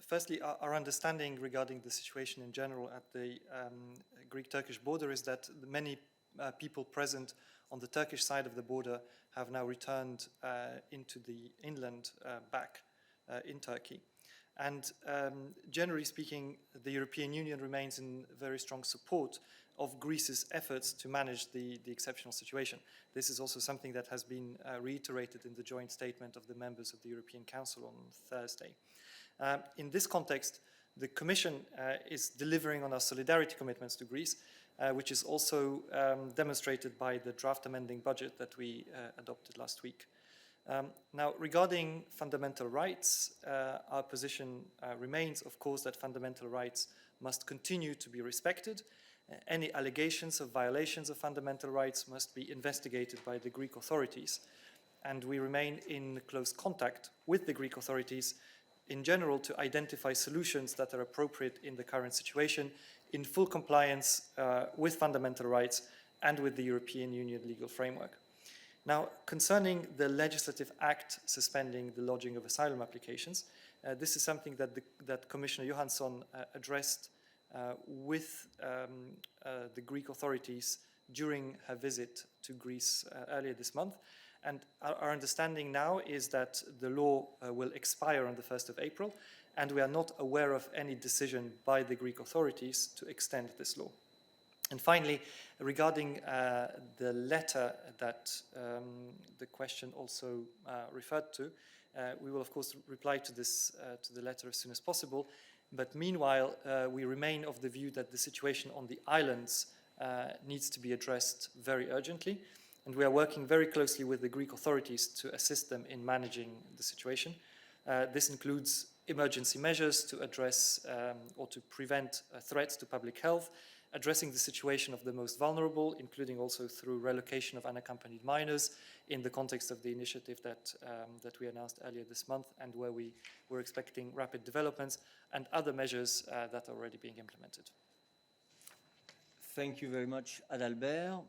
Firstly, our understanding regarding the situation in general at the Greek-Turkish border is that many people present on the Turkish side of the border have now returned into the inland back in Turkey. And generally speaking, the European Union remains in very strong support of Greece's efforts to manage the exceptional situation. This is also something that has been reiterated in the joint statement of the members of the European Council on Thursday. In this context, the Commission is delivering on our solidarity commitments to Greece, which is also demonstrated by the draft amending budget that we adopted last week. Now, regarding fundamental rights, our position remains, of course, that fundamental rights must continue to be respected. Any allegations of violations of fundamental rights must be investigated by the Greek authorities. And we remain in close contact with the Greek authorities in general to identify solutions that are appropriate in the current situation in full compliance with fundamental rights and with the European Union legal framework. Now, concerning the legislative act suspending the lodging of asylum applications, this is something that Commissioner Johansson addressed with the Greek authorities during her visit to Greece earlier this month. And our understanding now is that the law will expire on the 1st of April, and we are not aware of any decision by the Greek authorities to extend this law. And finally, regarding the letter that the question also referred to, we will of course reply to the letter as soon as possible. But meanwhile, we remain of the view that the situation on the islands needs to be addressed very urgently. And we are working very closely with the Greek authorities to assist them in managing the situation. This includes emergency measures to address or to prevent threats to public health, addressing the situation of the most vulnerable, including also through relocation of unaccompanied minors in the context of the initiative that we announced earlier this month and where we were expecting rapid developments, and other measures that are already being implemented. Thank you very much, Adalbert.